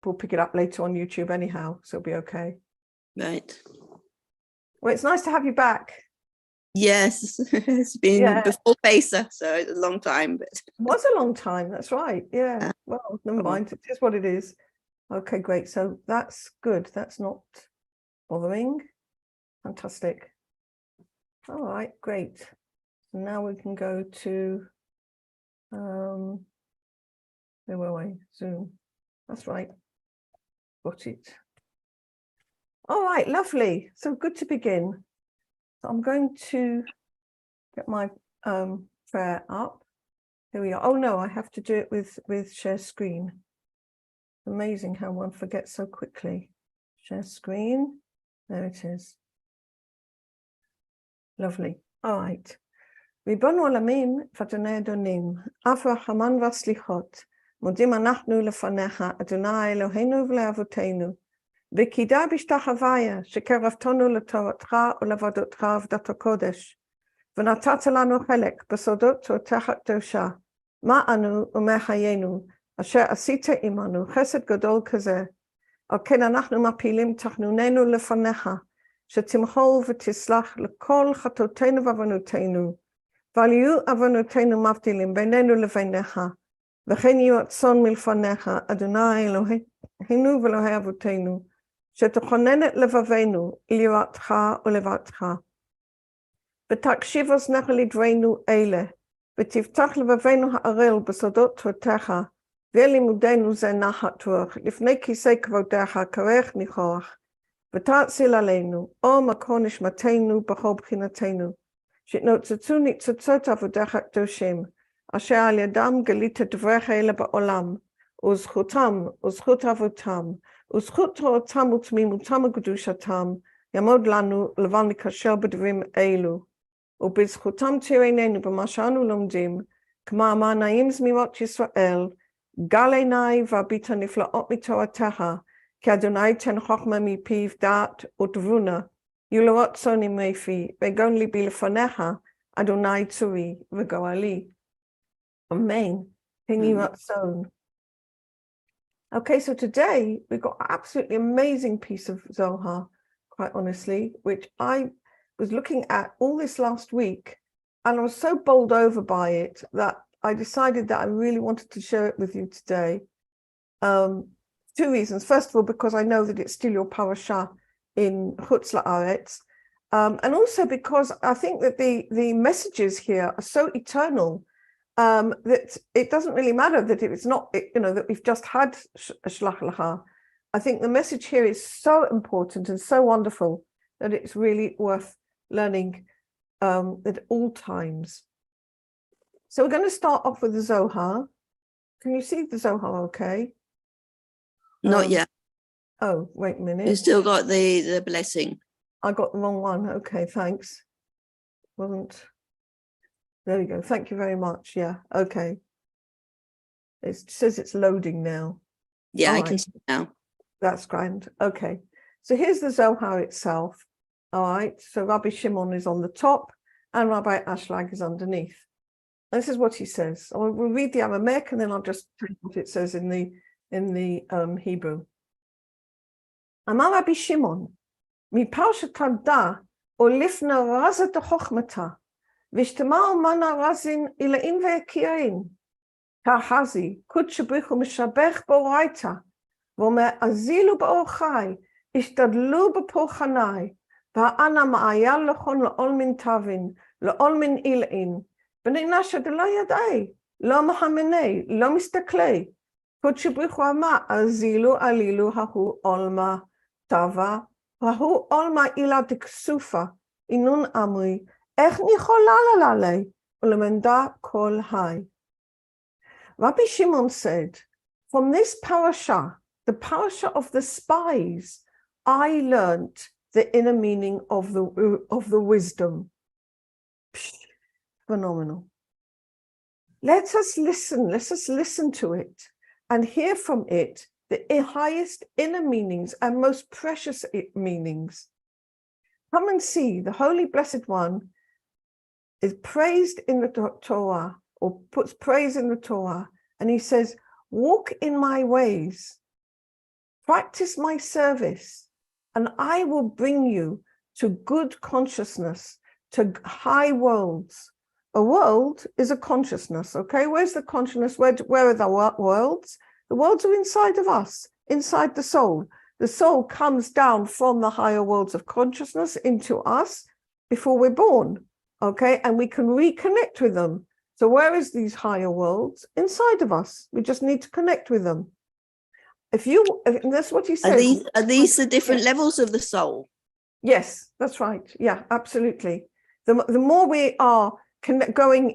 we'll pick it up later on YouTube anyhow, so it'll be okay. Right. Well, it's nice to have you back. Yes, it's been before Pesach, so it's a long time. But It was a long time, that's right. Yeah, well, never mind. It is what it is. Okay, great. So that's good. That's not bothering. Fantastic. All right, great. So now we can go to, where were we? Zoom. That's right. Got it. All right, lovely. So good to begin. So I'm going to get my prayer up. Here we are. Oh no, I have to do it with share screen. Amazing how one forgets so quickly. Share screen. There it is. Lovely. All right. ריבונו עולמים ואדוני אדונים, אף רחמן וסליחות, מודים אנחנו לפניך, אדוני אלוהינו ולאבותינו, וקידה בשתחוויה שקרבתנו לתורתך ולעבודתך עבודת הקודש, ונתת לנו חלק בסודות תורתך הקדושה, מה אנו ומחיינו, אשר עשית עמנו חסד גדול כזה, על כן אנחנו מפילים תחנוננו לפניך, שתמחול ותסלח לכל חטאותינו ועוונותינו, ועל יהיו עוונותינו מבדילים בינינו לבינך, וכן יהיו רצון מלפניך, אדוני אלוהינו ואלוהי אבותינו, שתכונן את לבבינו ליראתך ולבבך. ותקשיב אוזנך לדברינו אלה, ותפתח לבבינו הערל בסודות תורתך, ולימודנו זה נחת רוח, לפני כיסא כבודך קרח ניחוח, ותאציל עלינו, אור מקור נשמתנו בכל בחינתנו, שהתנוצצו ניצוצות עבודך הקדושים, אשר על ידם גלית דבריך אלה בעולם, וזכותם, וזכות אבותם, וזכות תורתם ותמימותם וקדושתם, יעמוד לנו לבל נכשל בדברים אלו, ובזכותם תראיננו במה שאנו לומדים, כמו המענאים זמירות ישראל, גל עיני והביט הנפלאות מתורתך, כי אדוני תן חוכמה מפיו דעת ותבונה, יהיו לו רצון עם פי, וגאון ליבי לפניך, אדוני צורי וגואלי. Amen. Okay, so today we've got an absolutely amazing piece of Zohar, quite honestly, which I was looking at all this last week, and I was so bowled over by it that I decided that I really wanted to share it with you today. Two reasons. First of all, because I know that it's still your parashah in Chutz La'aretz, and also because I think that the messages here are so eternal that it doesn't really matter that it's not, that we've just had Shlach Lecha. I think the message here is so important and so wonderful that it's really worth learning at all times. So we're going to start off with the Zohar. Can you see the Zohar okay? Not yet. Oh, wait a minute. You still got the blessing. I got the wrong one. Okay, thanks. There we go. Thank you very much. Yeah, okay. It says it's loading now. Yeah, I can see it now. That's grand. Okay. So here's the Zohar itself. All right. So Rabbi Shimon is on the top and Rabbi Ashlag is underneath. And this is what he says. We'll read the Aramaic and then I'll just tell you what it says in the Hebrew. Amar Rabbi Shimon, מפרשת תודה ולפני רזת החוכמתה, ושתמר מנה רזין אילאים ויקירים, כחזי, קודש בריך ומשבח באורייתא, ואומר אזילו באור חי, השתדלו בפורחני, והאנה מעיה לכון לעול מן תבין, לעול מן אילאים, בנינה שדלא ידעי, לא מחמני, לא מסתכלי, קודש בריך ואמר, אזילו עלילו ההוא עולמה טבע, והוא עולמה אילה דקסופה, אינון אמרי, איך ניחולה לללי, ולמנדה כל היי. Rabbi Shimon said, from this parasha, the parasha of the spies, I learnt the inner meaning of the wisdom. Phenomenal. Let us listen to it and hear from it the highest inner meanings and most precious meanings. Come and see the Holy Blessed One is praised in the Torah, or puts praise in the Torah, and he says, walk in my ways. practice my service, and I will bring you to good consciousness, to high worlds. A world is a consciousness, okay? Where's the consciousness? Where are the worlds? The worlds are inside of us, inside the soul. The soul comes down from the higher worlds of consciousness into us before we're born, okay? And we can reconnect with them. So where is these higher worlds? Inside of us. We just need to connect with them. And that's what he says. Are these the different levels of the soul? Yes, that's right. Yeah, absolutely. The more we are going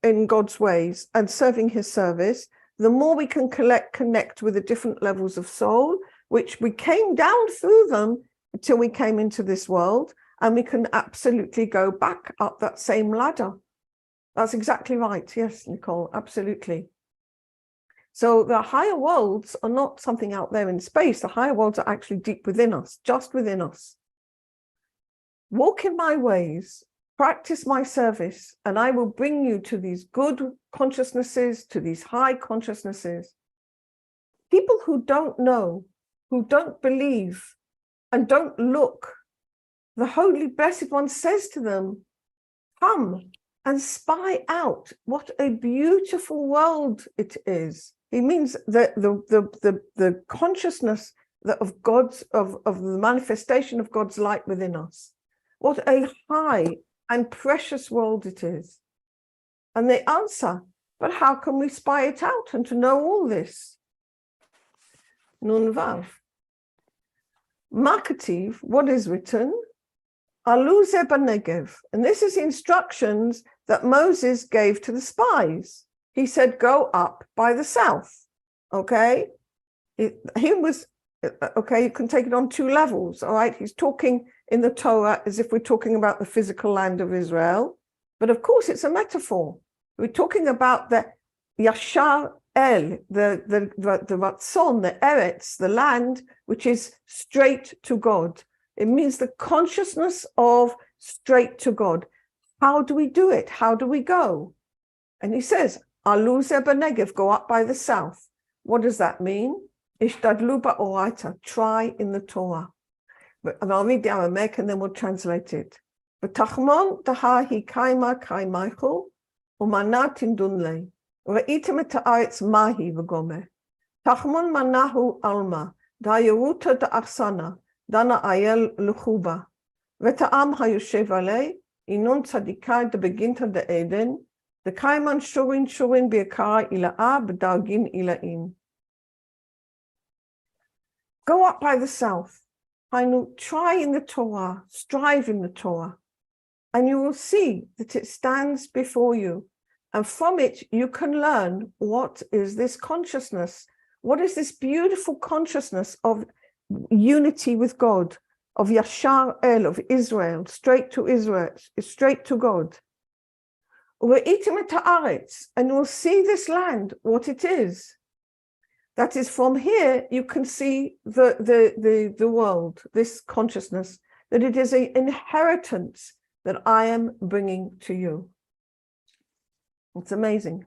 in God's ways and serving his service, the more we can connect with the different levels of soul, which we came down through them until we came into this world, and we can absolutely go back up that same ladder. That's exactly right. Yes, Nicole, absolutely. So the higher worlds are not something out there in space. The higher worlds are actually deep within us, just within us. Walk in my ways, practice my service, and I will bring you to these good consciousnesses, to these high consciousnesses. People who don't know, who don't believe, and don't look, the Holy Blessed One says to them, come and spy out what a beautiful world it is. He means that the consciousness of the manifestation of God's light within us. What a high and precious world it is. And they answer, but how can we spy it out and to know all this? Nun Vav. Makativ, what is written? Alu ze b'negev. And this is instructions that Moses gave to the spies. He said, go up by the south. Okay? He was, okay, you can take it on two levels. All right? He's talking in the Torah as if we're talking about the physical land of Israel. But of course, it's a metaphor. We're talking about the Yashar El, the Ratzon, the Eretz, the land, which is straight to God. It means the consciousness of straight to God. How do we do it? How do we go? And he says, Alu ze b'negev, go up by the south. What does that mean? Ishtadlu ba'oraita, try in the Torah. And I'll read the Aramaic and then we'll translate it. V'tachmon tahahi kaima kaimaichu, umana tindunle. Ra'item et ha'aretz mahi v'gome. Tachmon manahu alma, da'yeruta da'arsana, dana ayel luchuba. V'ta'am hayoshev alei, inun tzadikai debeginta de'eden, the kaiman shurin bi'akara ila'a b'dargin ila'im. Go up by the south. Try in the Torah, strive in the Torah, and you will see that it stands before you. And from it, you can learn what is this consciousness? What is this beautiful consciousness of unity with God, of Yashar El, of Israel, straight to Israel, straight to God. And you'll see this land, what it is. That is, from here, you can see the world, this consciousness, that it is an inheritance that I am bringing to you. It's amazing.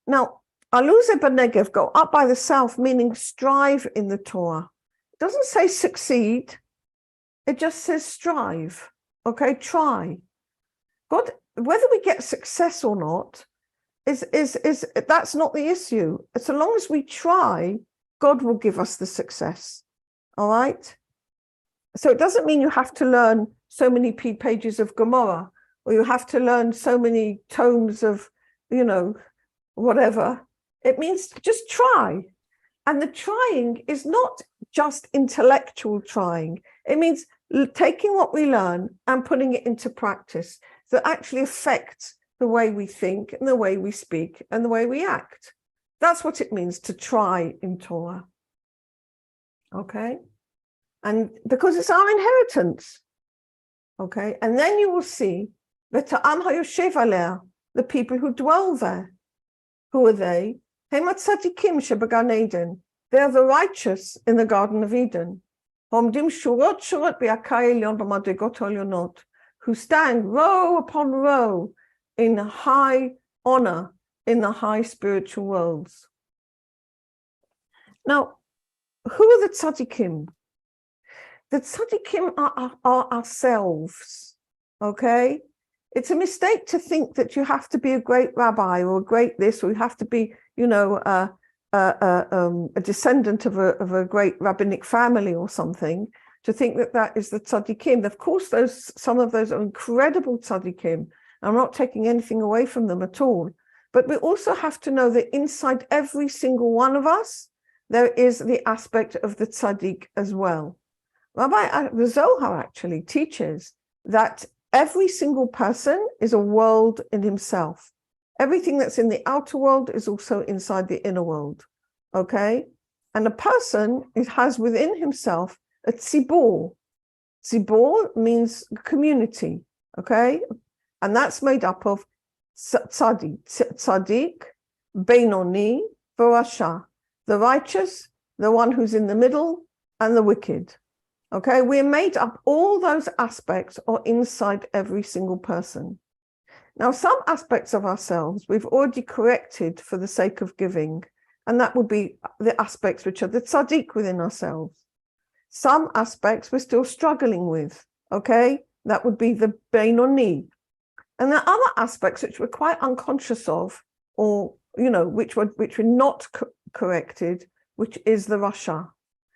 Now, Alu ze b'negev, go up by the south, meaning strive in the Torah. It doesn't say succeed. It just says strive. Okay, try. God, whether we get success or not, is that's not the issue. So long as we try, God will give us the success. All right. So it doesn't mean you have to learn so many pages of Gemara, or you have to learn so many tomes of, whatever. It means just try. And the trying is not just intellectual trying. It means taking what we learn and putting it into practice that actually affects the way we think and the way we speak and the way we act. That's what it means to try in Torah. Okay? And because it's our inheritance. Okay? And then you will see V'ta'am hayoshev aleh, the people who dwell there. Who are they? Hem hatzadikim shebegan Eden. They are the righteous in the Garden of Eden. Homdim shurot shurot bi'akai elyon b'madrigot olyonot, who stand row upon row in high honor in the high spiritual worlds. Now, who are the tzaddikim? The tzaddikim are ourselves, okay? It's a mistake to think that you have to be a great rabbi or a great this, or you have to be, a descendant of a great rabbinic family or something, to think that that is the tzaddikim. Of course, some of those are incredible tzaddikim. I'm not taking anything away from them at all. But we also have to know that inside every single one of us, there is the aspect of the tzaddik as well. The Zohar actually teaches that every single person is a world in himself. Everything that's in the outer world is also inside the inner world, okay? And a person has within himself a tzibor. Tzibor means community, okay? And that's made up of tzaddik, beinoni, v'rasha, the righteous, the one who's in the middle, and the wicked. Okay, we're made up, all those aspects are inside every single person. Now, some aspects of ourselves we've already corrected for the sake of giving, and that would be the aspects which are the tzaddik within ourselves. Some aspects we're still struggling with, okay? That would be the beinoni. And there are other aspects which we're quite unconscious of, or, which we're not corrected, which is the rasha.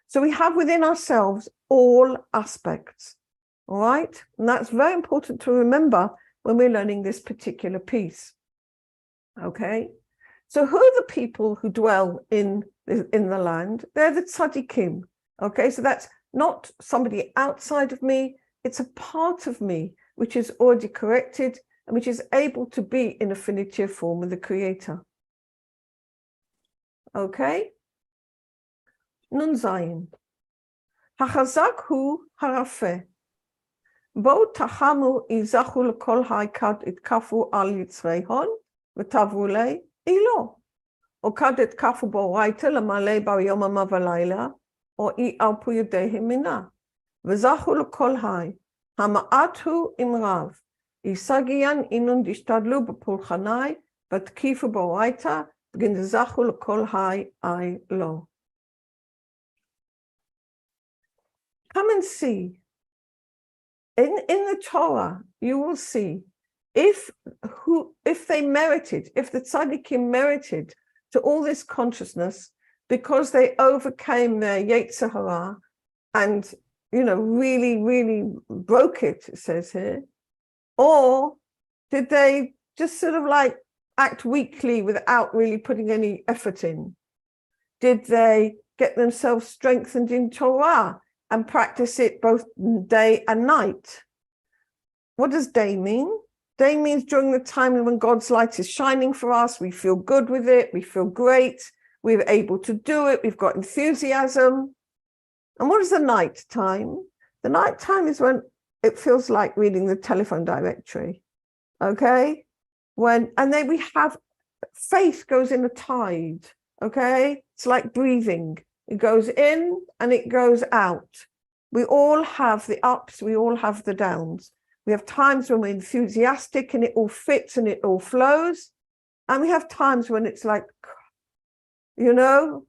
So we have within ourselves all aspects, all right? And that's very important to remember when we're learning this particular piece, okay? So who are the people who dwell in the land? They're the tzaddikim, okay? So that's not somebody outside of me, it's a part of me which is already corrected and which is able to be in affinity form with the Creator, okay? Nun Zayin. Hachazak hu harafe. Bo tachamu izachu lekol haikad itkafu al yitzrehon v'tavule ilo. O kad itkafu bo raita lemale bar yom ha'mav o I alpu yedehim mina. V'zachu lekol hai. Hama'at hu imrav. Isagiyan inun dishtadlu b'pulchanai v'tkifu bo raita v'ginzachu lekol hai I lo. Come and see. In the Torah, you will see if they merited, if the tzaddikim merited to all this consciousness because they overcame their Yetzer Hara and, really, really broke it says here, or did they just sort of like act weakly without really putting any effort in? Did they get themselves strengthened in Torah and practice it both day and night? What does day mean? Day means during the time when God's light is shining for us, we feel good with it, we feel great, we're able to do it, we've got enthusiasm. And what is the night time? The night time is when it feels like reading the telephone directory, okay? Then we have, faith goes in a tide, okay? It's like breathing. It goes in and it goes out. We all have the ups, we all have the downs. We have times when we're enthusiastic and it all fits and it all flows. And we have times when it's like, when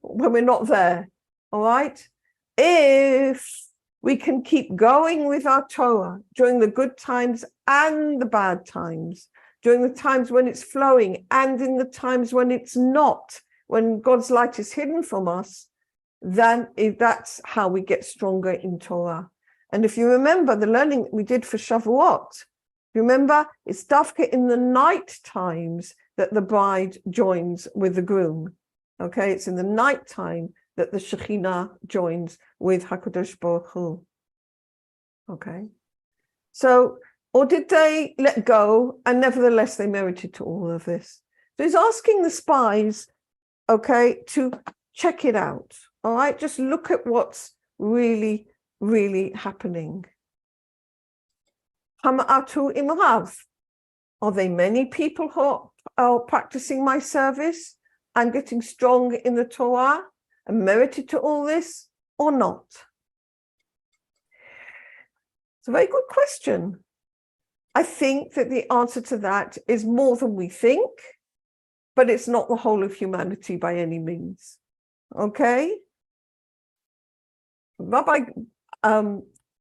we're not there, all right? If we can keep going with our Torah during the good times and the bad times, during the times when it's flowing and in the times when it's not, when God's light is hidden from us, then that's how we get stronger in Torah. And if you remember the learning we did for Shavuot, remember it's dafka in the night times that the bride joins with the groom. Okay, it's in the night time that the Shekhinah joins with HaKadosh Baruch Hu. Okay, so, or did they let go and nevertheless they merited to all of this? So he's asking the spies, okay, to check it out. All right, just look at what's really, really happening. Hama'atu imrav. Are there many people who are practicing my service and getting strong in the Torah and merited to all this or not? It's a very good question. I think that the answer to that is more than we think, but it's not the whole of humanity by any means. Okay? Rabbi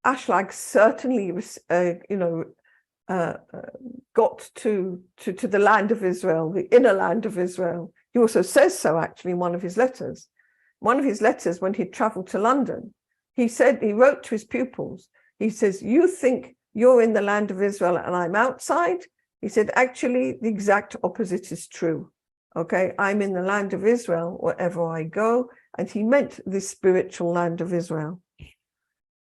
Ashlag certainly was, got to the land of Israel, the inner land of Israel. He also says so actually in one of his letters. One of his letters, when he traveled to London, he wrote to his pupils, he says, you think you're in the land of Israel and I'm outside? He said, actually, the exact opposite is true. Okay, I'm in the land of Israel wherever I go. And he meant the spiritual land of Israel.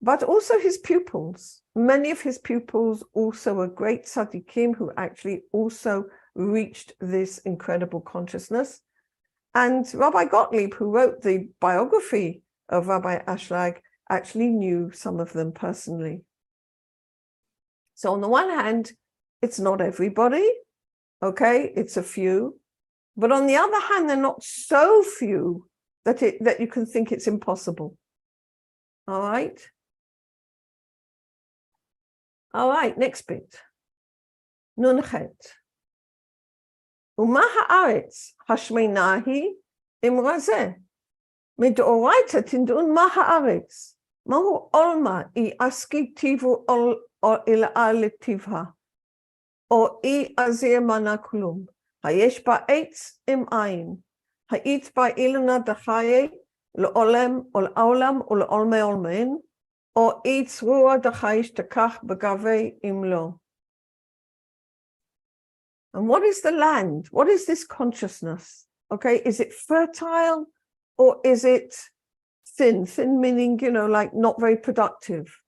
But also his pupils. Many of his pupils also were great tzaddikim who actually also reached this incredible consciousness. And Rabbi Gottlieb, who wrote the biography of Rabbi Ashlag, actually knew some of them personally. So on the one hand, it's not everybody, okay, it's a few. But on the other hand, they're not so few that you can think it's impossible. All right. All right, next bit. Nun chet. Uma haaretz hashmeina hi imra zeh. Mid'oraita tindun ma haaretz. Mahu olma I aski tivu ol il'a letivha. O I azir mana kulum. Hayesh ba eitz im ayin. Ha'it ba ilana dachaye le'olem ol aulam ol olme olmen. Or eitz ruah dachayish takach begave imlo. And what is the land? What is this consciousness? Okay, is it fertile or is it thin? Thin meaning, like not very productive.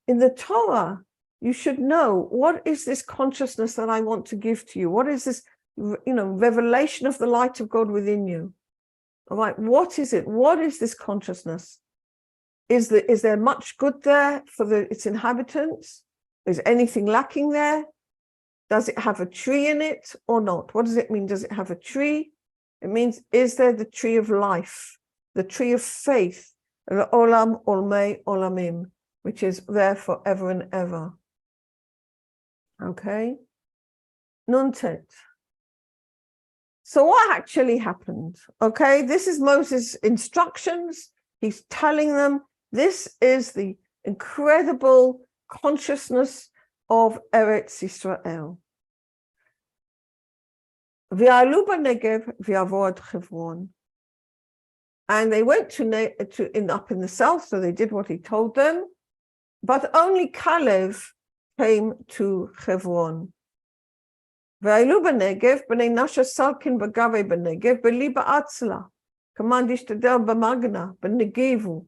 In the Torah, you should know, what is this consciousness that I want to give to you? What is this, revelation of the light of God within you? All right, what is it? What is this consciousness? Is there much good there for its inhabitants? Is anything lacking there? Does it have a tree in it or not? What does it mean? Does it have a tree? It means, is there the tree of life, the tree of faith, the olam olmei olamim, which is there forever and ever? Okay. Nuntet. So what actually happened? Okay, this is Moses' instructions. He's telling them, this is the incredible consciousness of Eretz Yisrael. V'alu b'negev v'yavo ad Chevron. And they went up in the south, so they did what he told them, but only Caleb came to Chevron. V'alu b'negev b'nei nasha salkin b'gave b'negev b'li ba'atzla. Command ishtadel b'magna b'negevu.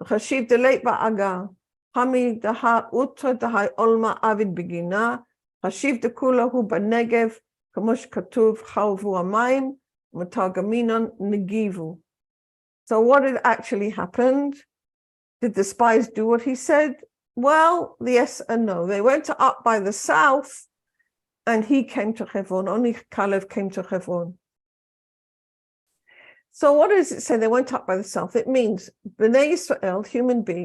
Chashiv deleit ba'agar. Hami daha utra dahai olma avid begina. Hashiv dekula hu b'negev. Kamush katuv chalvu amayim. Matagaminon negivu. So what had actually happened? Did the spies do what he said? Well, yes and no. They went up by the south and he came to Hebron. Only Caleb came to Hebron. So what does it say? They went up by the south. It means Bnei Yisrael,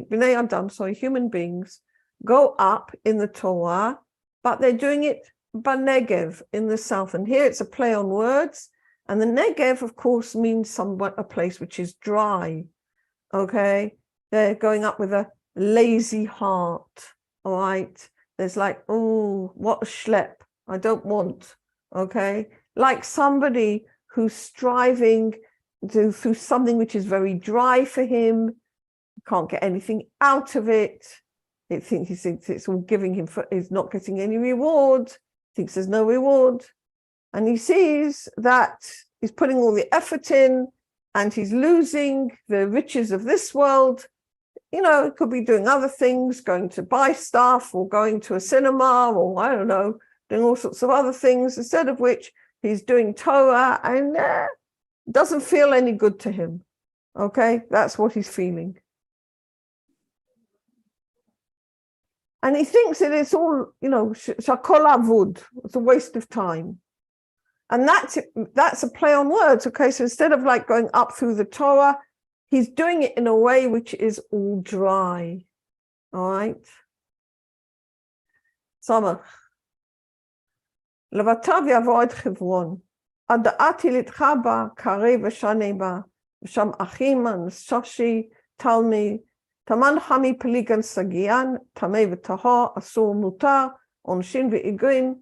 Bnei Adam, human beings, go up in the Torah, but they're doing it b'negev, in the south. And here it's a play on words. And the Negev, of course, means somewhat a place which is dry. Okay? They're going up with a lazy heart. All right? There's like, oh, what a schlep. I don't want. Okay? Like somebody who's striving through something which is very dry for him, can't get anything out of it. He thinks it's all giving him, he's not getting any reward, thinks there's no reward. And he sees that he's putting all the effort in and he's losing the riches of this world. He could be doing other things, going to buy stuff or going to a cinema or I don't know, doing all sorts of other things, instead of which he's doing Torah and doesn't feel any good to him. Okay, that's what he's feeling. And he thinks that it's all, shakol avud, it's a waste of time. And that's a play on words, okay? So instead of like going up through the Torah, he's doing it in a way which is all dry, all right? Samach. Levatav yavo et Chevron. Ada'ati litcha ba, karei v'shanei ba, v'sham achim, and shoshi, talmi, Taman Hami Peligan Sagian, Tamei V'Tahar, Asur Mutar, Onshin V'Igrin,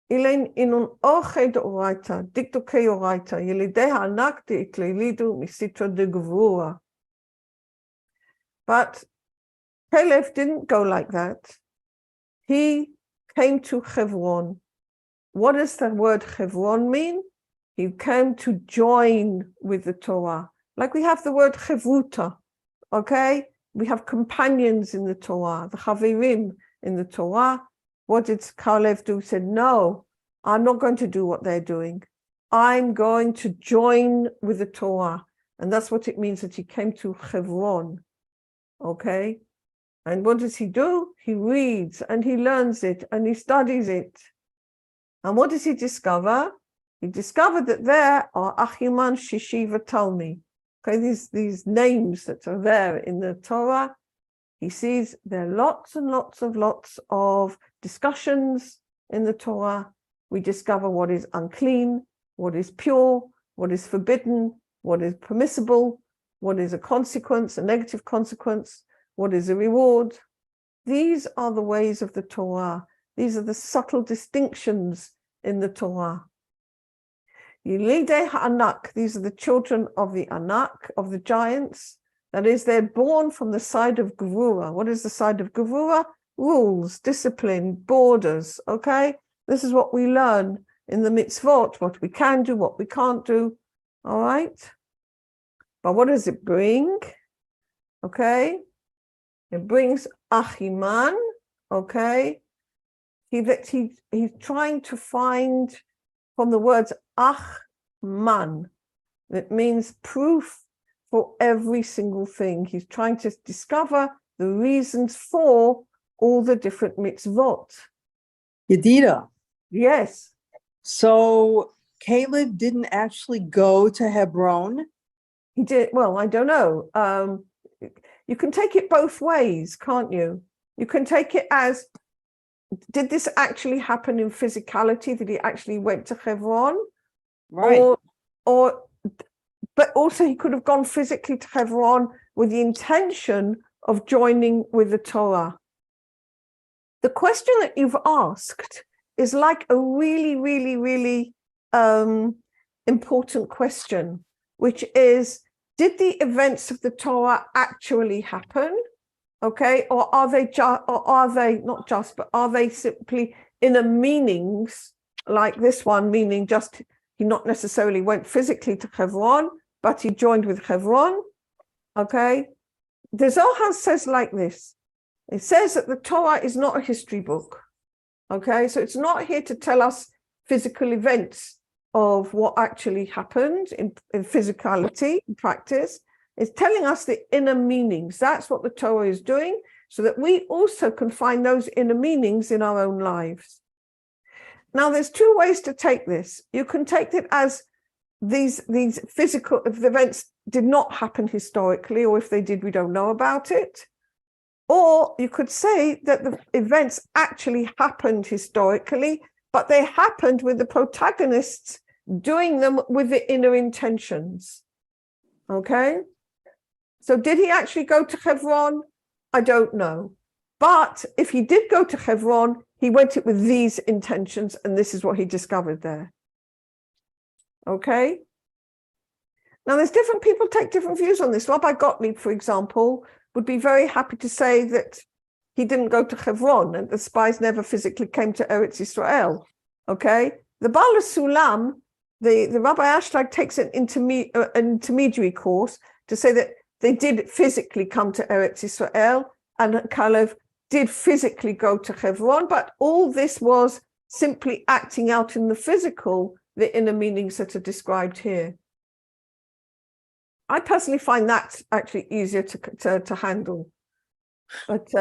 Ilain Inun Orche D'Oraita, Dikduke Oraita, Yelidei Ha'anak De'itleilidu Misitra de Gvura. But Caleb didn't go like that. He came to Hebron. What does the word Hebron mean? He came to join with the Torah. Like we have the word Chavruta, okay? We have companions in the Torah, the Chavirim in the Torah. What did Caleb do? He said, no, I'm not going to do what they're doing. I'm going to join with the Torah. And that's what it means that he came to Hebron, okay? And what does he do? He reads and he learns it and he studies it. And what does he discover? He discovered that there are Achiman, Shishi, V'Talmi. Okay, these names that are there in the Torah. He sees there are lots of discussions in the Torah. We discover what is unclean, what is pure, what is forbidden, what is permissible, what is a consequence, a negative consequence, what is a reward. These are the ways of the Torah. These are the subtle distinctions in the Torah. Yilidei ha'anak, these are the children of the anak, of the giants. That is, they're born from the side of Gevurah. What is the side of Gevurah? Rules, discipline, borders, okay? This is what we learn in the mitzvot, what we can do, what we can't do, all right? But what does it bring? Okay? It brings Achiman, okay? He's trying to find from the words Achman, that means proof for every single thing. He's trying to discover the reasons for all the different mitzvot. Yedida. Yes. So Caleb didn't actually go to Hebron. He did. Well, I don't know. You can take it both ways, can't you? You can take it as, did this actually happen in physicality? Did he actually went to Hebron? Right. But also he could have gone physically to Hebron with the intention of joining with the Torah. The question that you've asked is like a really important question, which is, did the events of the Torah actually happen? Okay, or are they are they simply inner meanings like this one, meaning just he not necessarily went physically to Hebron, but he joined with Hebron? Okay, the Zohar says like this. It says that the Torah is not a history book. Okay, so it's not here to tell us physical events of what actually happened in physicality, in practice. It's telling us the inner meanings. That's what the Torah is doing, so that we also can find those inner meanings in our own lives. Now, there's two ways to take this. You can take it as these physical events did not happen historically, or if they did, we don't know about it. Or you could say that the events actually happened historically, but they happened with the protagonists doing them with the inner intentions. Okay? So did he actually go to Hebron? I don't know. But if he did go to Hebron, he went it with these intentions, and this is what he discovered there. Okay? Now, there's different people take different views on this. Rabbi Gottlieb, for example, would be very happy to say that he didn't go to Hebron and the spies never physically came to Eretz Israel. Okay? The Baal Sulam, the Rabbi Ashlag takes an intermediary course to say that they did physically come to Eretz Israel, and Caleb did physically go to Hebron, but all this was simply acting out in the physical, the inner meanings that are described here. I personally find that actually easier to handle, but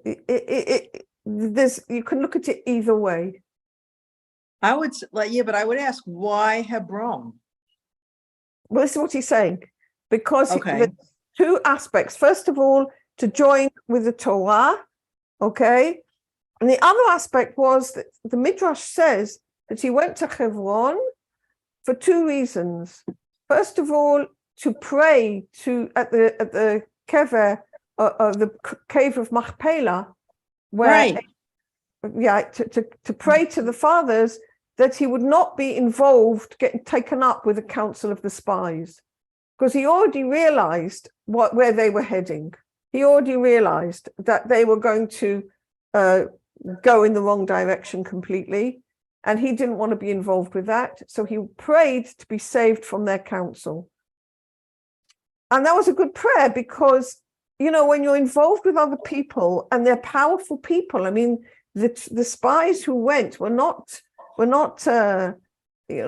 you can look at it either way. I would but I would ask, why Hebron? Well, this is what he's saying, because Okay. there's two aspects. First of all, to join with the Torah, okay? And the other aspect was that the Midrash says that he went to Hebron for two reasons. First of all, to pray at the kever the cave of Machpelah, where Right. to pray to the fathers that he would not be involved, getting taken up with the council of the spies, because he already realized where they were heading. He already realized that they were going to go in the wrong direction completely, and he didn't want to be involved with that. So he prayed to be saved from their council. And that was a good prayer because, you know, when you're involved with other people and they're powerful people, I mean, the spies who went were not they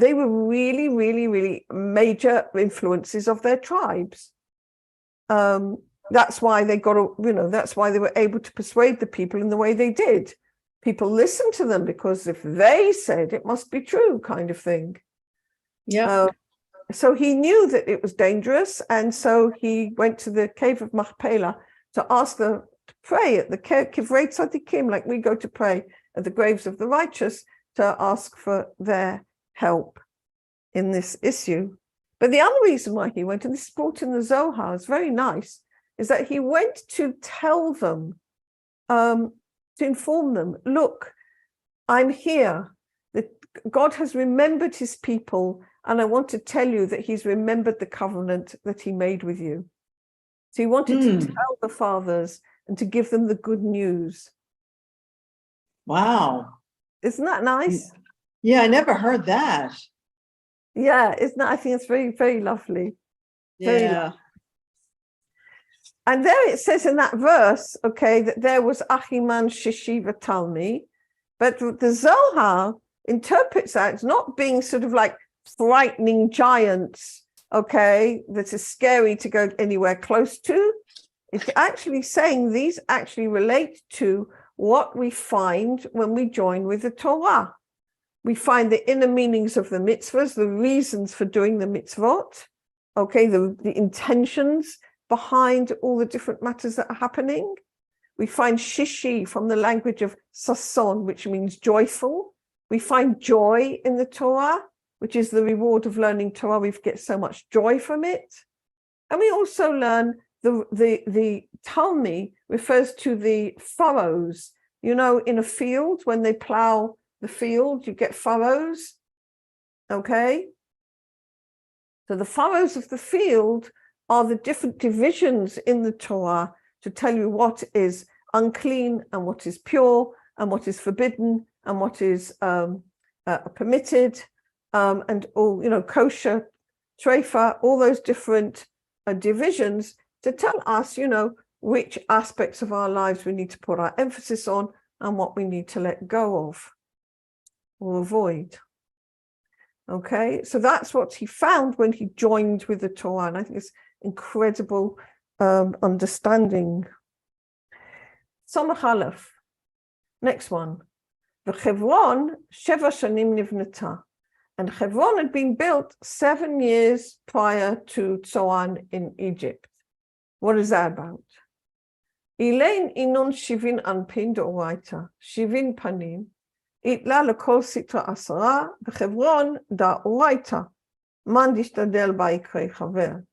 were really, really, really major influences of their tribes. That's why they that's why they were able to persuade the people in the way they did. People listened to them because if they said it must be true, kind of thing. Yeah. So he knew that it was dangerous, and so he went to the cave of Machpelah to ask them to pray at the Kivrei Tzadikim, like we go to pray at the graves of the righteous, to ask for their help in this issue. But the other reason why he went, and this is brought in the Zohar, is very nice, is that he went to tell them, to inform them, look, I'm here, that God has remembered his people, and I want to tell you that he's remembered the covenant that he made with you. So he wanted to tell the fathers and to give them the good news. Wow. Isn't that nice? Yeah, I never heard that. Yeah, isn't that? I think it's very, very lovely. Very Yeah. lovely. And there it says in that verse, okay, that there was Achiman, Shishi, Talmi, but the Zohar interprets that as not being sort of like frightening giants, okay, that is scary to go anywhere close to. It's actually saying these actually relate to what we find when we join with the Torah. We find the inner meanings of the mitzvahs, the reasons for doing the mitzvot, okay, the intentions behind all the different matters that are happening. We find shishi from the language of sason, which means joyful. We find joy in the Torah, which is the reward of learning Torah. We get so much joy from it. And we also learn the Talmi refers to the furrows. You know, in a field, when they plow the field, you get furrows. Okay? So the furrows of the field are the different divisions in the Torah to tell you what is unclean and what is pure and what is forbidden and what is permitted, and all, you know, kosher, treifa, all those different divisions to tell us, you know, which aspects of our lives we need to put our emphasis on and what we need to let go of or avoid. Okay, so that's what he found when he joined with the Torah, and I think it's incredible understanding. Samach Aleph. Next one. The Hebron, Sheva Shanim Nivnata. And Hebron had been built 7 years prior to Tzoan in Egypt. What is that about? Elaine inon shivin anpin d'oraita, shivin panim, itla lekol sitra asara, v'Hebron da'oraita, man dishtadel ba'ikre chaver.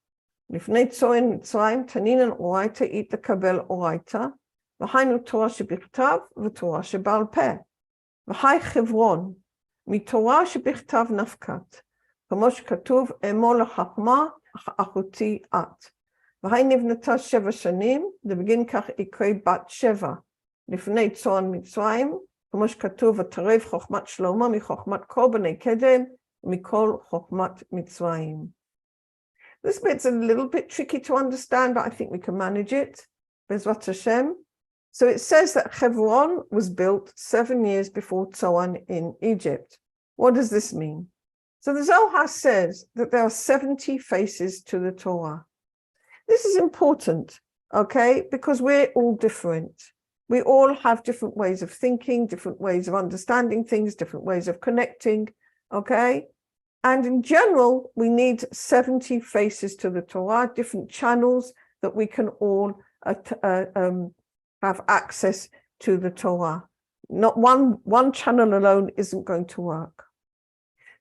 לפני צוין מצרים, תנינן אורייתא אית לקבל אורייתא, והיינו תורה שבכתב ותורה שבעל פה. והי חברון, מתורה שבכתב נפקת, כמו שכתוב, אמור לחכמה, אחותי את. והי נבנתה 7 שנים, לבגין כך יקרא בת 7, לפני צוין מצרים, כמו שכתוב, ותרב חוכמת שלמה מחוכמת כל בני קדם, ומכל חוכמת מצרים. This bit's a little bit tricky to understand, but I think we can manage it. Bezrat Hashem. So it says that Hebron was built 7 years before Tzoan in Egypt. What does this mean? So the Zohar says that there are 70 faces to the Torah. This is important, okay, because we're all different. We all have different ways of thinking, different ways of understanding things, different ways of connecting, okay? And in general, we need 70 faces to the Torah, different channels that we can all have access to the Torah. Not one channel alone isn't going to work.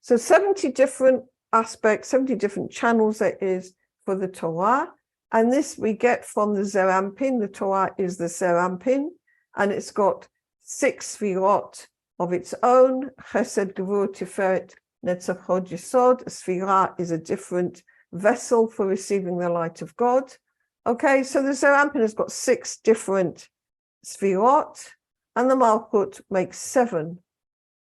So 70 different aspects, 70 different channels there is for the Torah. And this we get from the Zerampin. The Torah is the Zerampin, and it's got 6 sfirot of its own. Chesed, Gevurah, Tiferet, Netzach, Hod, Yesod. A sfirah is a different vessel for receiving the light of God. Okay, so the Zerampin has got 6 different sfirot, and the Malchut makes 7.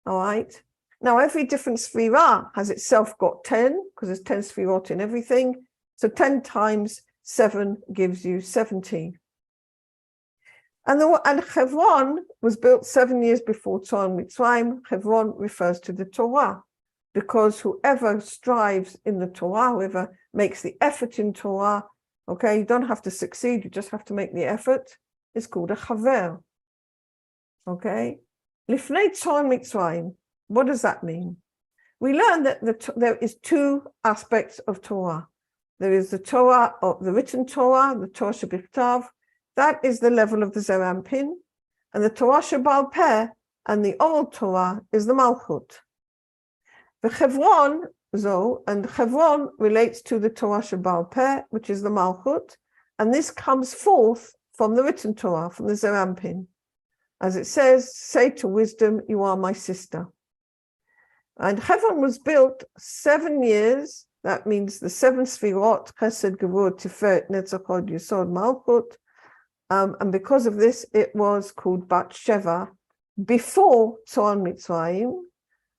All right. Now, every different sfirah has itself got 10, because there's 10 sfirot in everything. So 10 times 7 gives you 70. And Hebron was built 7 years before Torah and Mitzrayim. Hebron refers to the Torah, because whoever strives in the Torah, whoever makes the effort in Torah, okay, you don't have to succeed, you just have to make the effort, it's called a chaver. Okay? Lifnei Torah and Mitzrayim, what does that mean? We learn that there is 2 aspects of Torah. There is the Torah, or the written Torah, the Torah Shebichtav. That is the level of the Zerampin. And the Torah Shebal Peh and the oral Torah is the Malchut. The Hebron, and Hebron relates to the Torah Shebal Peh, which is the Malchut. And this comes forth from the written Torah, from the Zerampin. As it says, say to wisdom, you are my sister. And Hebron was built 7 years. That means the 7 Sfirot, Chesed, Gevurah, Tiferet, Netzach, Hod, Yesod, Malchut. And because of this, it was called Bat Sheva before Torah and Mitzrayim.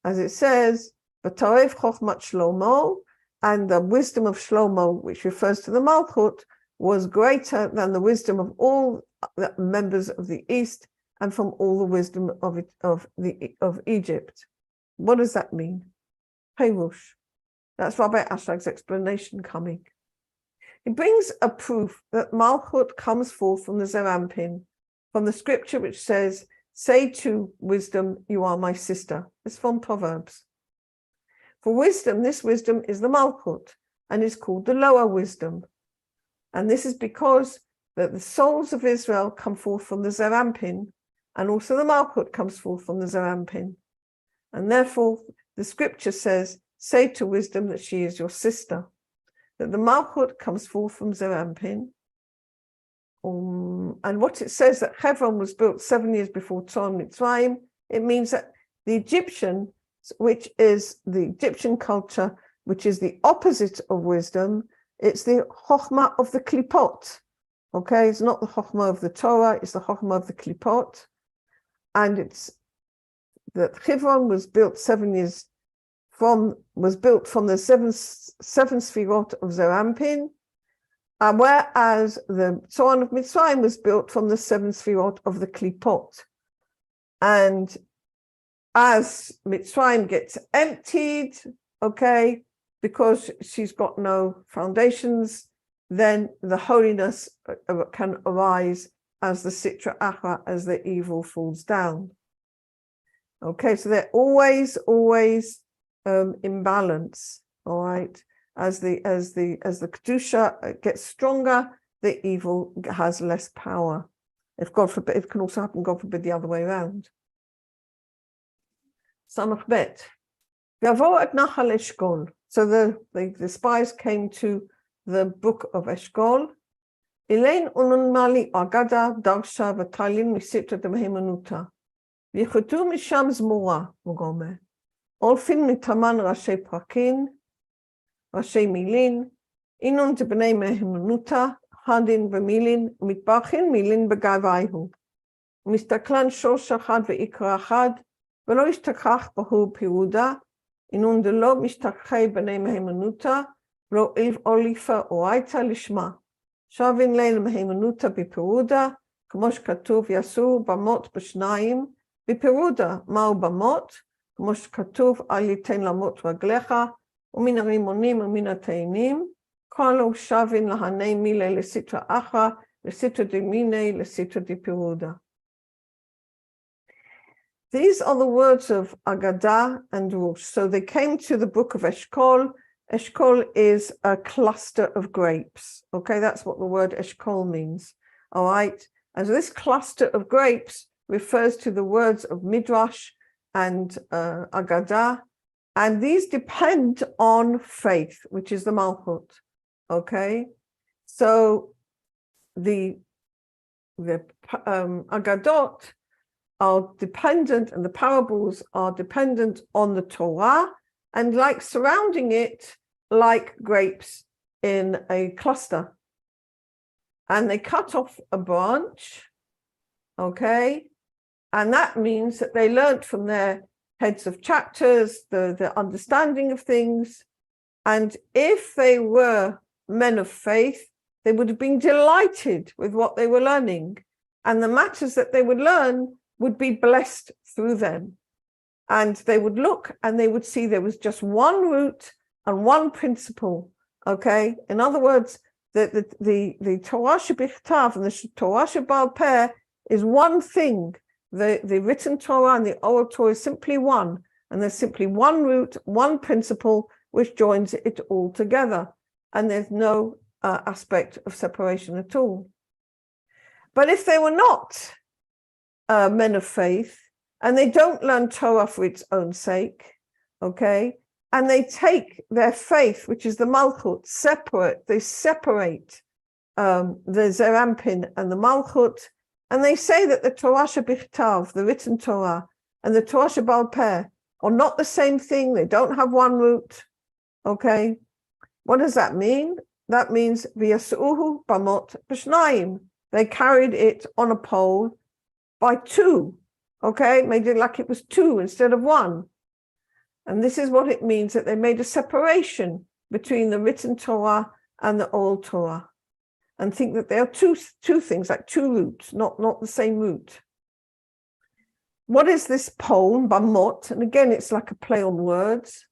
As it says, V'tarev Chochmat Shlomo, and the wisdom of Shlomo, which refers to the Malchut, was greater than the wisdom of all the members of the East and from all the wisdom of Egypt. What does that mean? Perush. That's Rabbi Ashlag's explanation coming. It brings a proof that Malchut comes forth from the Zerampin, from the scripture which says, say to wisdom, you are my sister. It's from Proverbs. For wisdom, this wisdom is the Malchut, and is called the lower wisdom. And this is because that the souls of Israel come forth from the Zerampin, and also the Malchut comes forth from the Zerampin. And therefore, the scripture says, say to wisdom that she is your sister. That the Malchut comes forth from Zerampin. And what it says that Hebron was built 7 years before Torah and Mitzrayim, it means that the Egyptian, which is the Egyptian culture, which is the opposite of wisdom, it's the Chokhmah of the Klipot. Okay, it's not the Chokhmah of the Torah, it's the Chokhmah of the Klipot. And it's that Hebron was built 7 years was built from the seven Sfirot of Zerampin, whereas the Torah of Mitzrayim was built from the 7 Sfirot of the Klipot. And as Mitzrayim gets emptied, okay, because she's got no foundations, then the holiness can arise as the Sitra Achra, as the evil falls down. Okay, so they're always in balance. All right, as the kedusha gets stronger, the evil has less power. If God forbid, it can also happen, God forbid, the other way around. Samach Bet. So the spies came to the book of Eshkol. Elaine ununmali agada darsha v'talin misitra demhemenuta. V'yichutu misham zmura mugome. Olfin mitaman rashi prakin, rashi milin, inun tebnei mehemenuta, hadin v'milin, mitbachin milin begavaihu. Mistaklan shosh achad ve'ikra achad, v'lo ishtakach bahu piruda, inun delo mishtakchei b'nei mehemenuta, lo olifa oraita lishma. Shavin leil mehemenuta bipiruda, כמו שכתוב יעשו במות בשניים, בפירודה מהו במות, כמו שכתוב אל ייתן למות רגליך, ומן הרימונים ומן התאנים, כל הוא שבין להני מילי לסטרא אחרא, לסטרא דמיני, לסטרא דפירודה. These are the words of Agadah and Rosh. So they came to the book of Eshkol. Eshkol is a cluster of grapes. Okay, that's what the word Eshkol means. All right. And so this cluster of grapes refers to the words of Midrash and Agadah. And these depend on faith, which is the Malchut. Okay, so the Agadot are dependent, and the parables are dependent on the Torah, and like surrounding it like grapes in a cluster. And they cut off a branch, okay, and that means that they learnt from their heads of chapters the understanding of things. And if they were men of faith, they would have been delighted with what they were learning, and the matters that they would learn would be blessed through them. And they would look and they would see there was just one root and one principle. Okay, in other words, the Torah shebichtav and the Torah shebal peh is one thing. The written Torah and the oral Torah is simply one, and there's simply one root, one principle, which joins it all together, and there's no aspect of separation at all. But if they were not men of faith, and they don't learn Torah for its own sake, okay, and they take their faith, which is the Malchut, they separate the Zerampin and the Malchut, and they say that the Torah shebichtav, the written Torah, and the Torah shebal peh are not the same thing. They don't have one root. Okay, what does that mean? That means v'yasuhu bamot b'shnayim. They carried it on a pole by two. Okay, made it like it was two instead of one. And this is what it means, that they made a separation between the written Torah and the oral Torah, and think that they are two things, like two roots, not the same root. What is this pole, bamot? And again, it's like a play on words.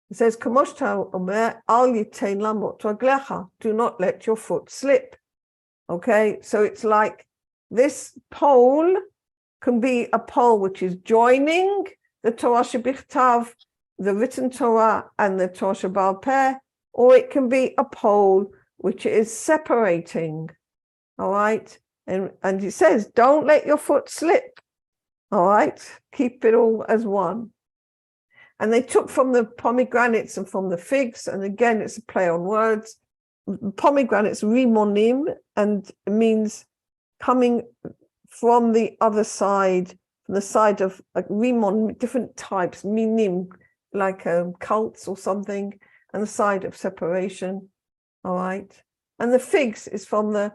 It says, Kamoshta omer al yitain lamot raglecha. Do not let your foot slip. Okay, so it's like this pole can be a pole which is joining the Torah shebichtav, the written Torah, and the Torah shebal peh, or it can be a pole which is separating. All right, and it says, don't let your foot slip. All right, keep it all as one. And they took from the pomegranates and from the figs, and again, it's a play on words. Pomegranates, rimonim, and it means coming from the other side, from the side of like rimon, different types, minim, like cults or something, and the side of separation. All right. And the figs is from the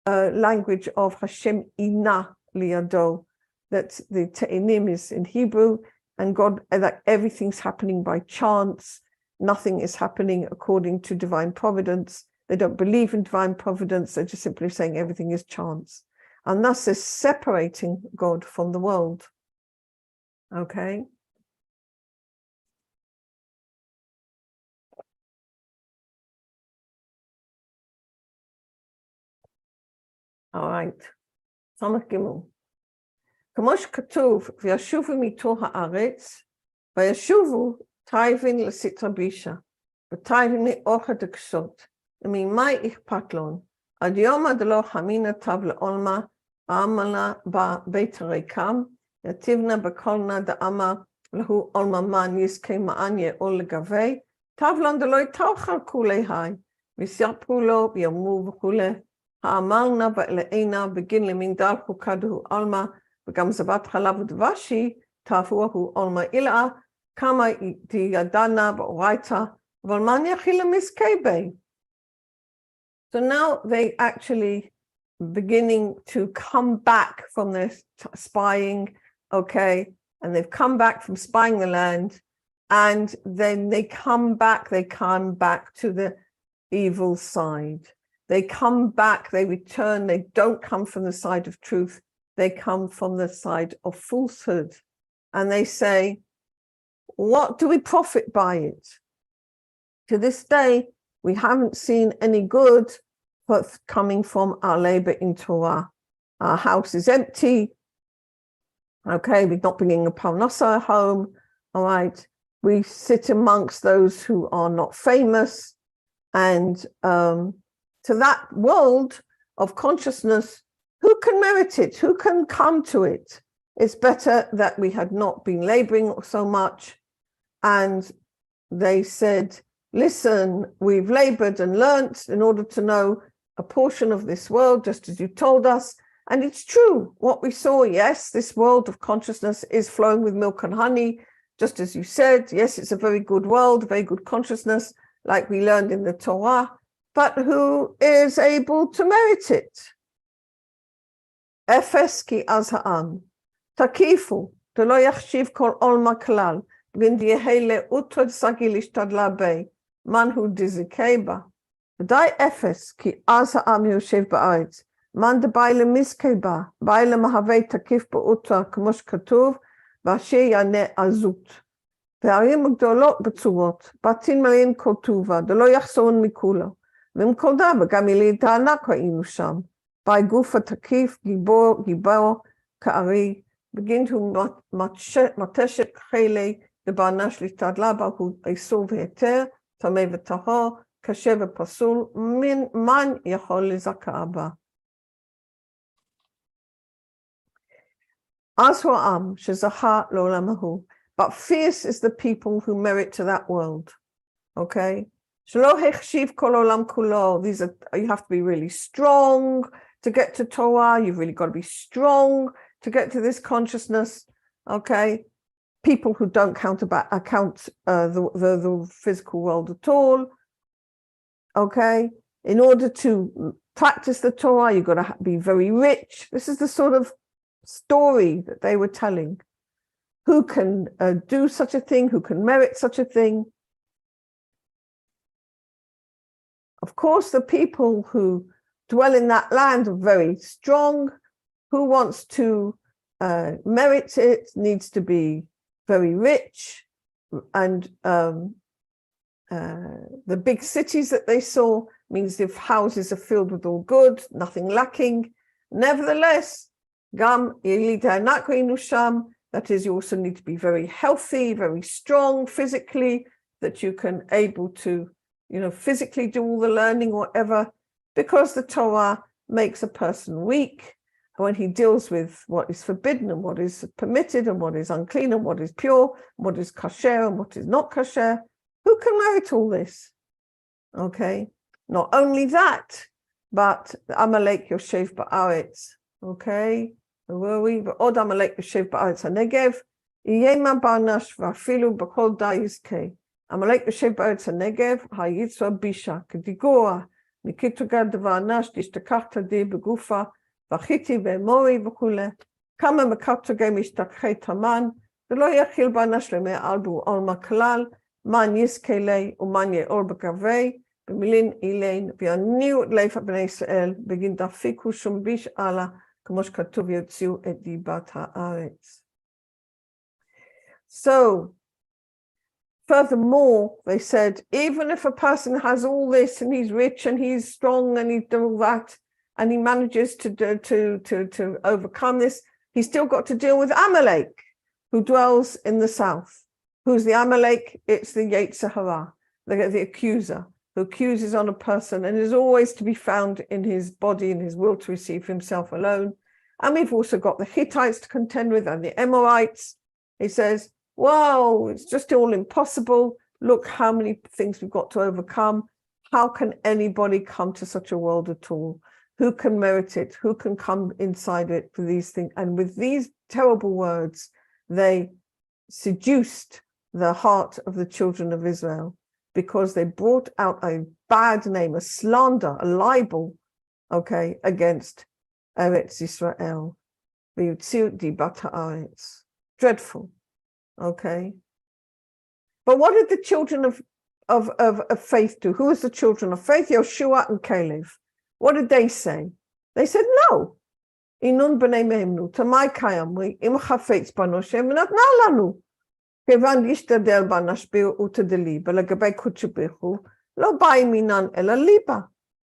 language of Hashem Ina Liado, that the Te'inim is in Hebrew, and God, that everything's happening by chance. Nothing is happening according to divine providence. They don't believe in divine providence. They're just simply saying everything is chance. And thus is separating God from the world. Okay. All right. Samach Gimel. כמו שכתוב, וישובו מתוך הארץ, וישובו טייבין לסטרא בישא, וטייבין לאוכל דקשות, וממה אכפת לון, עד יום עד לא חמינא תב לעולמה, העמלה בבית הריקם, יתיבנה בקולנה דאמר, להו עולמה מן יזכה מען יאול לגבי, תב לון דלא יתאכל כולי היי, ויספרו לו ויאמרו וכולי, האמרנה ואלעינה בגין למין דל חוקה דהו עלמא, וגם זבת חלב ודבשי, תהפוהו עולמה אילאה, כמה תידנה באורייתא, אבל מן יחיל למזכה בי. So now they actually beginning to come back from their spying, okay, and they've come back from spying the land, and then they come back to the evil side. They come back, they return, they don't come from the side of truth, they come from the side of falsehood. And they say, what do we profit by it? To this day, we haven't seen any good coming from our labor in Torah. Our house is empty. Okay, we're not bringing a parnasa home. All right, we sit amongst those who are not famous. And to that world of consciousness, who can merit it? Who can come to it? It's better that we had not been laboring so much. And they said, listen, we've labored and learnt in order to know a portion of this world, just as you told us. And it's true, what we saw, yes, this world of consciousness is flowing with milk and honey, just as you said. Yes, it's a very good world, very good consciousness, like we learned in the Torah, but who is able to merit it? Efes ki az ha'am, takifu, delo yachshiv kol olma klal, v'indiyehele utrad sagil ishtadla bei, manhu dizikeba. V'dai efes ki az ha'am yoshev ba'aretz, man debayle miskeba, bayle mahavei takif ba'utra k'mosh katuv, v'asher yaneh azut. והערים הגדולות בצורות, בתים מלאים כל טובה, דלא יחסון מכולו. ומקודה, וגם יליד הענק ראינו שם. by גוף התקיף, גיבור כארי, begin to מתשת חילי, דבענה שליטה בה, הוא איסור והיתר, טמא וטהור, קשה ופסול, מן יכול לזכה בה. אז הוא העם שזכה לעולם ההוא. But fierce is the people who merit to that world. Okay? Shelo hechshiv kol olam kulo. These are, you have to be really strong to get to Torah. You've really got to be strong to get to this consciousness. Okay? People who don't count the physical world at all. Okay? In order to practice the Torah, you've got to be very rich. This is the sort of story that they were telling. Who can do such a thing? Who can merit such a thing? Of course, the people who dwell in that land are very strong. Who wants to merit it needs to be very rich. And the big cities that they saw means if houses are filled with all good, nothing lacking. Nevertheless, Gam Yelida Nakrinu Sham. That is, you also need to be very healthy, very strong physically, that you can able to, physically do all the learning, whatever, because the Torah makes a person weak. And when he deals with what is forbidden and what is permitted and what is unclean and what is pure, and what is kasher and what is not kasher, who can merit all this? Okay. Not only that, but Amalek Yoshev Ba'aretz. Okay. Were we? Od Amalek Yoshev Ba'aretz HaNegev, Yema Barnash V'afilu B'kol Da'izkei. Amalek Yoshev Ba'aretz HaNegev, Hayitzra Bisha, Kedigora, Nikitugad V'anash, Dishtakachta Di Begufa, V'achiti Ve'mori V'kule, Kama Mekatugem Ishtakchei Taman, V'lo Yachil Barnash Lemei Albu Olma Kalal, Man Yiskelei, Uman Ye'ol B'gavei, B'milin Ilein, V'yaniu Leifa B'nei Yisrael, Begin Dafiku Shum Bish Allah, So, furthermore, they said, even if a person has all this and he's rich and he's strong and he's done all that and he manages to overcome this, he's still got to deal with Amalek, who dwells in the south. Who's the Amalek? It's the Yetzer Hara, the accuser, who accuses on a person and is always to be found in his body, in his will to receive himself alone. And we've also got the Hittites to contend with and the Amorites. He says, whoa, it's just all impossible. Look how many things we've got to overcome. How can anybody come to such a world at all? Who can merit it? Who can come inside it for these things? And with these terrible words, they seduced the heart of the children of Israel, because they brought out a bad name, a slander, a libel, okay, against Eretz Yisrael. V'yutziu dibat haaretz. Dreadful, okay. But what did the children of faith do? Who was the children of faith? Yoshua and Caleb. What did they say? They said, no. Inun b'nei mehemnu, tamai kayamri, im chafetz banu shem v'natna lanu. כיוון ישתדל בנשביר ותדליבה לגבי קודשו ברוך הוא, לא באי מינן אלא ליבה.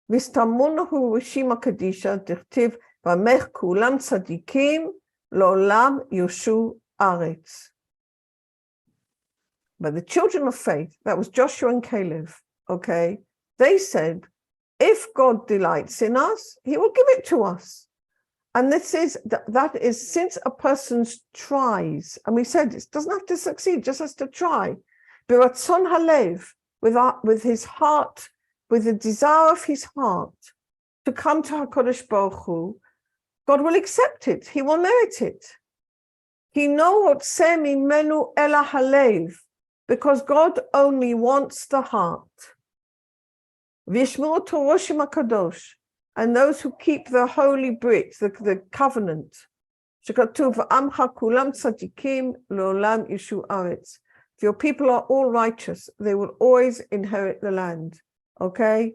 והסתמנו רשימה קדישה, דכתיב, ועמך כולם צדיקים, לעולם יושו ארץ. But the children of faith, that was Joshua and Caleb, okay, they said, if God delights in us, he will give it to us. And this is, that is, since a person tries, and we said it doesn't have to succeed, just has to try. b'ratzon halev, with his heart, with the desire of his heart to come to HaKadosh Baruch Hu, God will accept it. He will merit it. He know rotzeh mimenu ela halev, because God only wants the heart. V'yishmeru Toroshim HaKadosh, and those who keep the holy brit, the covenant. Shekatuv v'amcha kulam tzadikim leolam yishu aretz. If your people are all righteous, they will always inherit the land. Okay?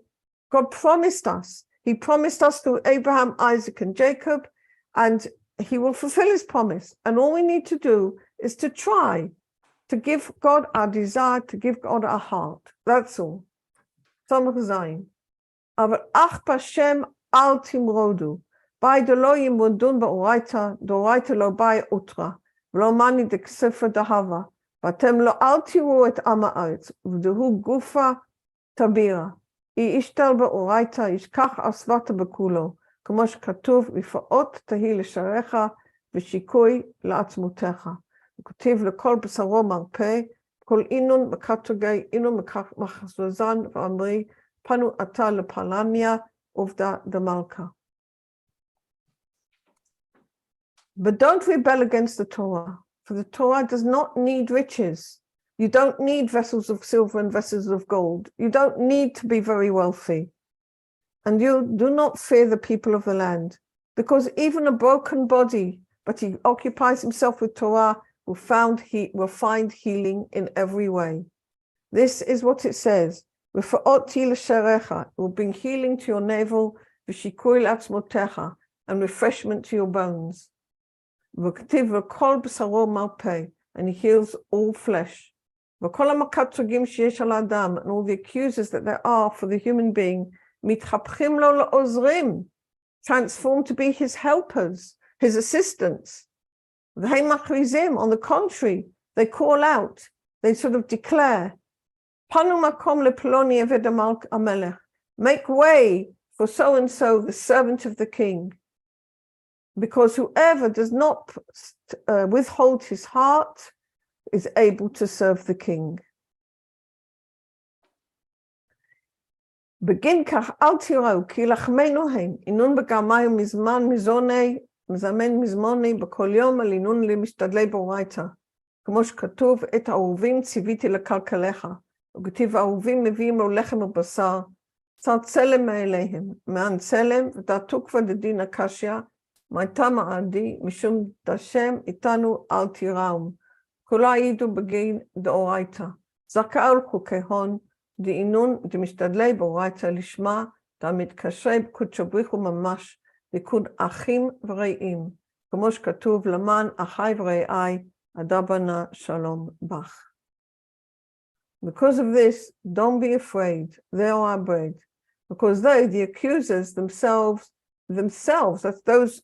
God promised us. He promised us through Abraham, Isaac, and Jacob, and he will fulfill his promise. And all we need to do is to try to give God our desire, to give God our heart. That's all. Tzomach Zayin. Aber ach b'Hashem al timrodu. By the lo yimodun ba'oraita lo bai utra. V'lo mani d'ksefa dahava. Vatem lo al tiru et am haaretz. V'dehu gufa tabira. Ishtal ba'oraita yishkach asvata b'kulo. כמו שכתוב, לפעות תהי לשעריך ושיקוי לעצמותיך. וכותב לכל בשרו מרפא, כל אינון מקטוגי, אינון מחזוזן ואמרי, פנו אתה לפלניה, עובדה דמלכה. But don't rebel against the Torah, for the Torah does not need riches. You don't need vessels of silver and vessels of gold. You don't need to be very wealthy. And you do not fear the people of the land, because even a broken body, but he occupies himself with Torah, will find healing in every way. This is what it says. It will bring healing to your navel, and refreshment to your bones. And he heals all flesh. And all the accusers that there are for the human being, transformed to be his helpers, his assistants. On the contrary, they call out, they sort of declare, make way for so-and-so, the servant of the king. Because whoever does not withhold his heart is able to serve the king. Begin kach al tirau ki lachmenu hein inun begamayu mizman mizonei מזמן מזמוני בכל יום על עינון למשתדלי בורייתא. כמו שכתוב, את האהובים ציוויתי לקלקליך, וכתיב האהובים מביאים לו לחם ובשר, צר צלם מאליהם, מען צלם, ודעתו כבר דדין הקשיא, מייתה מעדי, משום דשם איתנו אל תיראום. כולה העידו בגין דאורייתא. זכאו לחוקי הון, דעינון דמשתדלי בורייתא לשמה, דמתקשרי בקודשו בריחו ממש, ליכוד אחים ורעים, כמו שכתוב, למען אחי ורעי, אדבנה שלום בך. Because of this, don't be afraid, they are our bread. Because they, the accusers themselves, that's those,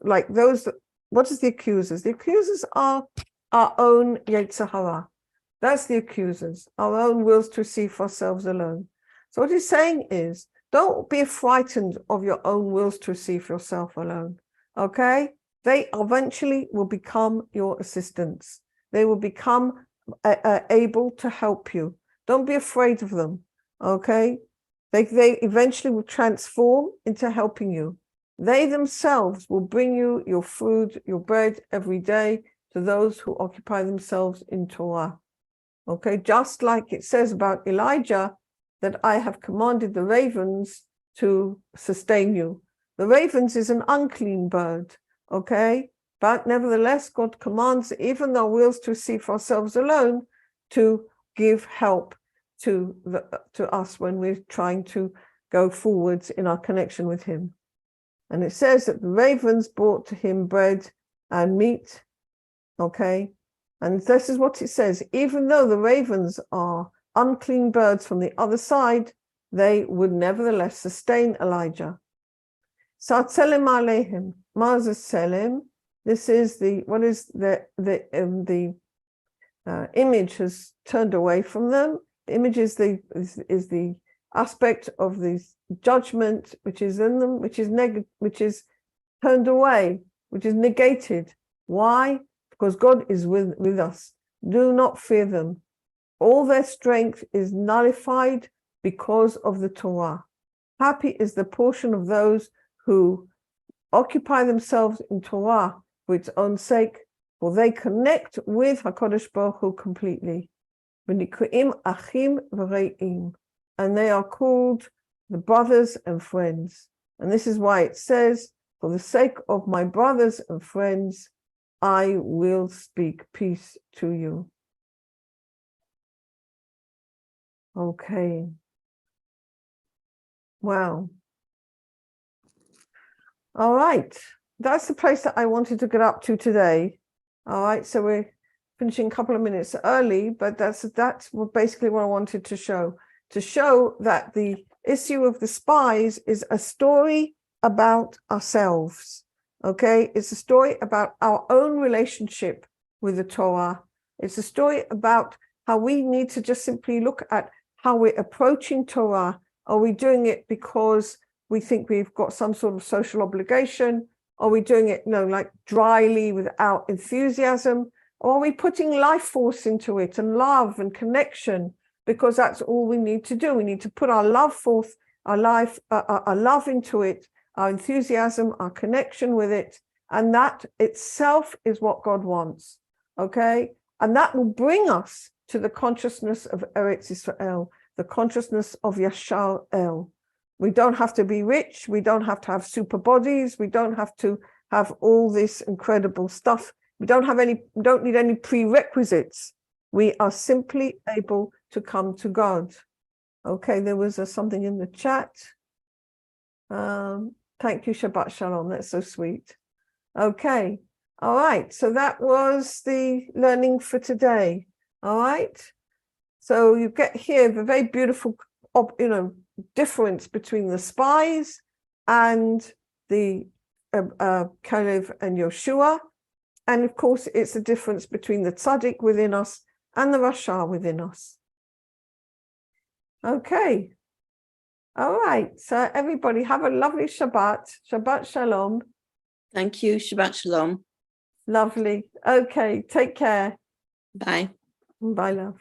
what is the accusers? The accusers are our own Yetzer Hara. That's the accusers, our own wills to receive for ourselves alone. So what he's saying is, don't be frightened of your own wills to receive yourself alone, okay? They eventually will become your assistants. They will become able to help you. Don't be afraid of them, okay? They eventually will transform into helping you. They themselves will bring you your food, your bread every day to those who occupy themselves in Torah, okay? Just like it says about Elijah, that I have commanded the ravens to sustain you. The ravens is an unclean bird, okay? But nevertheless, God commands, even though we wills to receive for ourselves alone, to give help to us when we're trying to go forwards in our connection with him. And it says that the ravens brought to him bread and meat, okay? And this is what it says, even though the ravens are unclean birds from the other side, they would nevertheless sustain Elijah. Sa'atzelem aleihim. Ma'azaselem. This is the image has turned away from them. The image is the aspect of the judgment which is in them, which is turned away, which is negated. Why? Because God is with us. Do not fear them. All their strength is nullified because of the Torah. Happy is the portion of those who occupy themselves in Torah for its own sake, for they connect with HaKadosh Baruch Hu completely. V'nikuim achim v're'im, and they are called the brothers and friends. And this is why it says, for the sake of my brothers and friends, I will speak peace to you. Okay. Wow. All right. That's the place that I wanted to get up to today. All right. So we're finishing a couple of minutes early, but that's basically what I wanted to show that the issue of the spies is a story about ourselves. Okay. It's a story about our own relationship with the Torah. It's a story about how we need to just simply look at how we're approaching Torah. Are we doing it because we think we've got some sort of social obligation? Are we doing it, like dryly without enthusiasm? Or are we putting life force into it and love and connection? Because that's all we need to do. We need to put our love forth, our love into it, our enthusiasm, our connection with it. And that itself is what God wants. Okay? And that will bring us to the consciousness of Eretz Israel, the consciousness of Yashar El. We don't have to be rich. We don't have to have super bodies. We don't have to have all this incredible stuff. We don't need any prerequisites. We are simply able to come to God. Okay, there was something in the chat. Thank you, Shabbat Shalom. That's so sweet. Okay. All right. So that was the learning for today. All right. So you get here the very beautiful, difference between the spies and the Caleb and Yoshua. And of course, it's the difference between the tzaddik within us and the rasha within us. Okay. All right. So everybody have a lovely Shabbat. Shabbat Shalom. Thank you. Shabbat Shalom. Lovely. Okay. Take care. Bye. Bye, love.